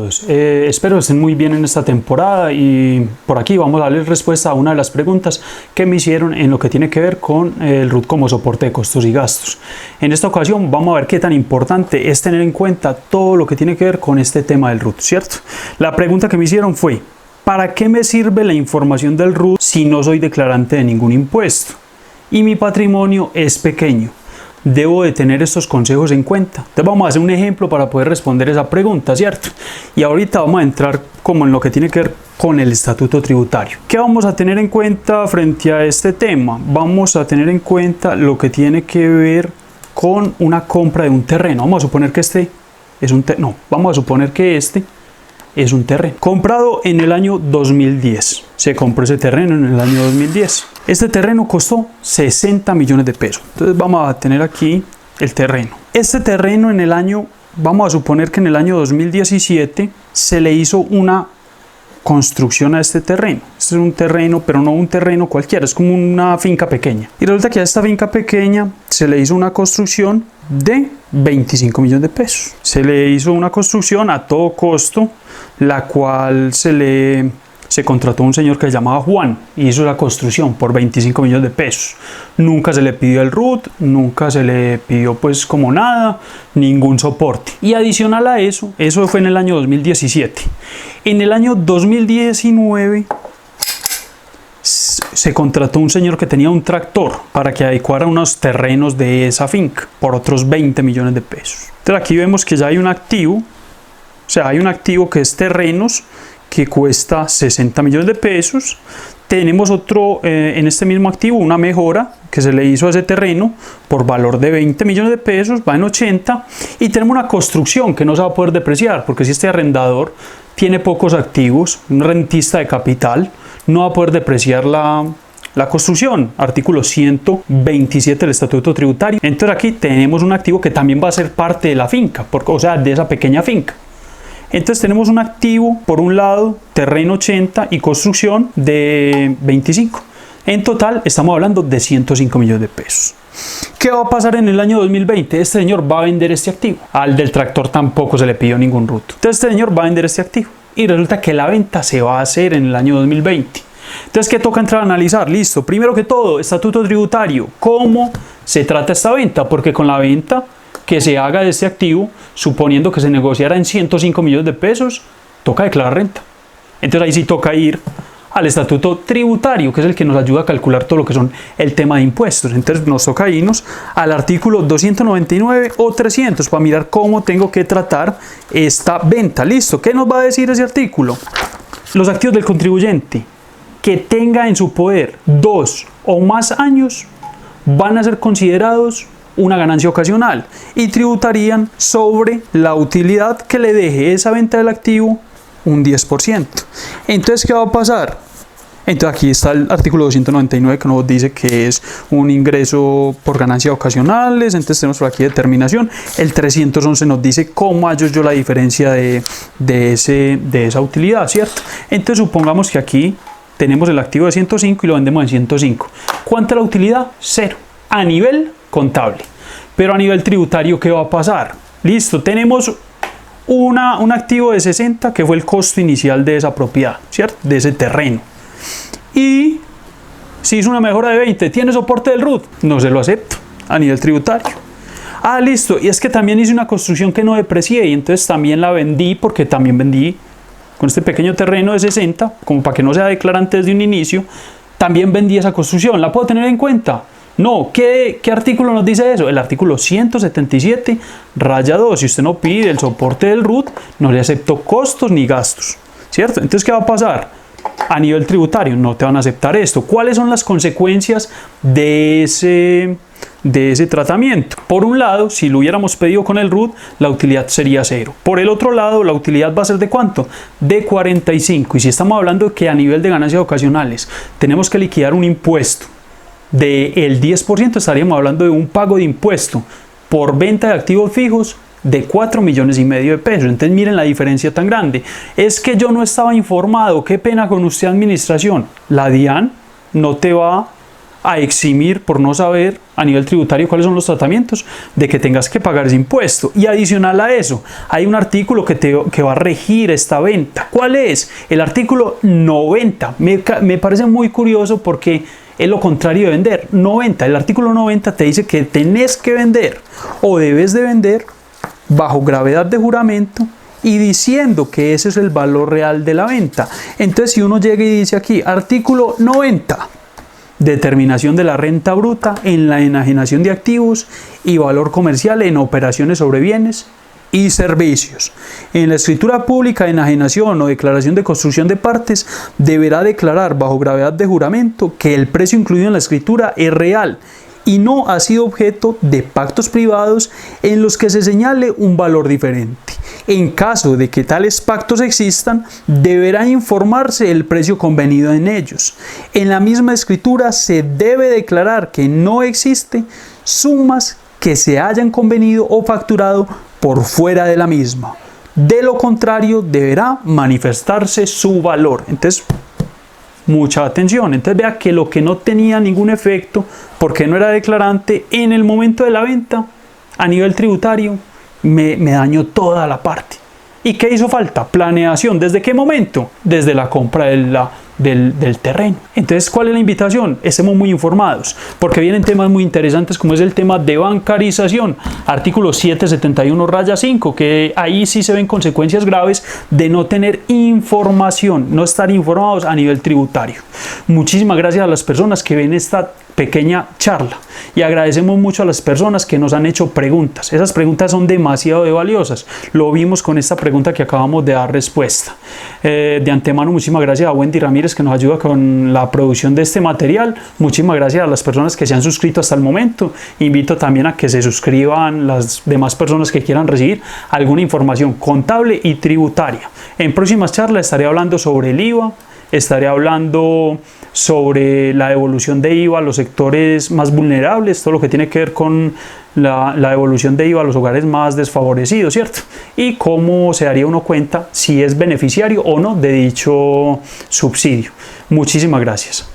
todos, espero estén muy bien en esta temporada y por aquí vamos a darles respuesta a una de las preguntas que me hicieron en lo que tiene que ver con el RUT como soporte de costos y gastos. En esta ocasión vamos a ver qué tan importante es tener en cuenta todo lo que tiene que ver con este tema del RUT, ¿cierto? La pregunta que me hicieron fue: ¿para qué me sirve la información del RUT si no soy declarante de ningún impuesto y mi patrimonio es pequeño? Debo de tener estos consejos en cuenta. Entonces vamos a hacer un ejemplo para poder responder esa pregunta, ¿cierto? Y ahorita vamos a entrar como en lo que tiene que ver con el estatuto tributario. ¿Qué vamos a tener en cuenta frente a este tema? Vamos a tener en cuenta lo que tiene que ver con una compra de un terreno. Vamos a suponer que este es un terreno. No, vamos a suponer que este es un terreno comprado en el año 2010. Se compró ese terreno en el año 2010. Este terreno costó 60 millones de pesos. Entonces vamos a tener aquí el terreno. Este terreno en el año, vamos a suponer que en el año 2017 se le hizo una construcción a este terreno. Este es un terreno, pero no un terreno cualquiera, es como una finca pequeña. Y resulta que a esta finca pequeña se le hizo una construcción de 25 millones de pesos. Se le hizo una construcción a todo costo, la cual se contrató a un señor que se llamaba Juan y hizo la construcción por 25 millones de pesos. Nunca se le pidió el RUT, nunca se le pidió pues como nada, ningún soporte. Y adicional a eso, eso fue en el año 2017. En el año 2019 se contrató un señor que tenía un tractor para que adecuara unos terrenos de esa finca por otros 20 millones de pesos. Entonces aquí vemos que ya hay un activo, o sea, hay un activo que es terrenos, que cuesta 60 millones de pesos. Tenemos otro, en este mismo activo, una mejora que se le hizo a ese terreno por valor de 20 millones de pesos, va en 80, y tenemos una construcción que no se va a poder depreciar, porque si este arrendador tiene pocos activos, un rentista de capital, no va a poder depreciar la construcción, artículo 127 del Estatuto Tributario. Entonces aquí tenemos un activo que también va a ser parte de la finca, o sea, de esa pequeña finca. Entonces tenemos un activo, por un lado, terreno 80 y construcción de 25. En total estamos hablando de 105 millones de pesos. ¿Qué va a pasar en el año 2020? Este señor va a vender este activo. Al del tractor tampoco se le pidió ningún RUT. Entonces este señor va a vender este activo. Y resulta que la venta se va a hacer en el año 2020. Entonces, ¿qué toca entrar a analizar? Listo. Primero que todo, estatuto tributario. ¿Cómo se trata esta venta? Porque con la venta que se haga de este activo, suponiendo que se negociara en 105 millones de pesos, toca declarar renta. Entonces ahí sí toca ir al estatuto tributario, que es el que nos ayuda a calcular todo lo que son el tema de impuestos. Entonces nos toca irnos al artículo 299 o 300 para mirar cómo tengo que tratar esta venta. Listo. ¿Qué nos va a decir ese artículo? Los activos del contribuyente que tenga en su poder 2 o más años van a ser considerados una ganancia ocasional y tributarían sobre la utilidad que le deje esa venta del activo un 10%. Entonces, ¿qué va a pasar? Entonces aquí está el artículo 299 que nos dice que es un ingreso por ganancias ocasionales. Entonces tenemos por aquí determinación. El 311 nos dice cómo hallo yo la diferencia de esa utilidad, ¿cierto? Entonces supongamos que aquí tenemos el activo de 105 y lo vendemos en 105. ¿Cuánta es la utilidad? 0. A nivel contable. Pero a nivel tributario, ¿qué va a pasar? Listo, tenemos un activo de 60 que fue el costo inicial de esa propiedad, ¿cierto? De ese terreno. Y si hizo una mejora de 20, ¿tiene soporte del RUT? No se lo acepto a nivel tributario. Ah, listo, y es que también hice una construcción que no deprecié y entonces también la vendí, porque también vendí con este pequeño terreno de 60, como para que no sea declarante desde un inicio, también vendí esa construcción. ¿La puedo tener en cuenta? No. ¿Qué artículo nos dice eso? El artículo 177, raya 2. Si usted no pide el soporte del RUT, no le acepto costos ni gastos, ¿cierto? Entonces, ¿qué va a pasar? A nivel tributario no te van a aceptar esto. ¿Cuáles son las consecuencias de ese tratamiento? Por un lado, si lo hubiéramos pedido con el RUT, la utilidad sería 0. Por el otro lado, la utilidad va a ser ¿de cuánto? De 45. Y si estamos hablando que a nivel de ganancias ocasionales tenemos que liquidar un impuesto del 10%, estaríamos hablando de un pago de impuesto por venta de activos fijos de 4,5 millones de pesos. Entonces miren la diferencia tan grande. Es que yo no estaba informado. Qué pena con usted, administración. La DIAN no te va a eximir por no saber a nivel tributario cuáles son los tratamientos de que tengas que pagar ese impuesto. Y adicional a eso, hay un artículo que va a regir esta venta. ¿Cuál es? El artículo 90. Me parece muy curioso porque es lo contrario de vender. 90. El artículo 90 te dice que tenés que vender o debes de vender bajo gravedad de juramento y diciendo que ese es el valor real de la venta. Entonces, si uno llega y dice aquí, artículo 90, determinación de la renta bruta en la enajenación de activos y valor comercial en operaciones sobre bienes y servicios. En la escritura pública de enajenación o declaración de construcción de partes, deberá declarar bajo gravedad de juramento que el precio incluido en la escritura es real y no ha sido objeto de pactos privados en los que se señale un valor diferente. En caso de que tales pactos existan, deberá informarse el precio convenido en ellos. En la misma escritura se debe declarar que no existe sumas que se hayan convenido o facturado por fuera de la misma. De lo contrario, deberá manifestarse su valor. Entonces, mucha atención. Entonces vea que lo que no tenía ningún efecto porque no era declarante en el momento de la venta a nivel tributario me dañó toda la parte. ¿Y qué hizo falta? Planeación. ¿Desde qué momento? Desde la compra del terreno. Entonces, ¿cuál es la invitación? Estemos muy informados, porque vienen temas muy interesantes como es el tema de bancarización, artículo 771-5, que ahí sí se ven consecuencias graves de no tener información, no estar informados a nivel tributario. Muchísimas gracias a las personas que ven esta pequeña charla y agradecemos mucho a las personas que nos han hecho preguntas. Esas preguntas son demasiado valiosas. Lo vimos con esta pregunta que acabamos de dar respuesta. De antemano, muchísimas gracias a Wendy Ramírez que nos ayuda con la producción de este material. Muchísimas gracias a las personas que se han suscrito hasta el momento. Invito también a que se suscriban las demás personas que quieran recibir alguna información contable y tributaria. En próximas charlas estaré hablando sobre el IVA, estaré hablando sobre la devolución de IVA a los sectores más vulnerables, todo lo que tiene que ver con la devolución de IVA a los hogares más desfavorecidos, ¿cierto? Y cómo se daría uno cuenta si es beneficiario o no de dicho subsidio. Muchísimas gracias.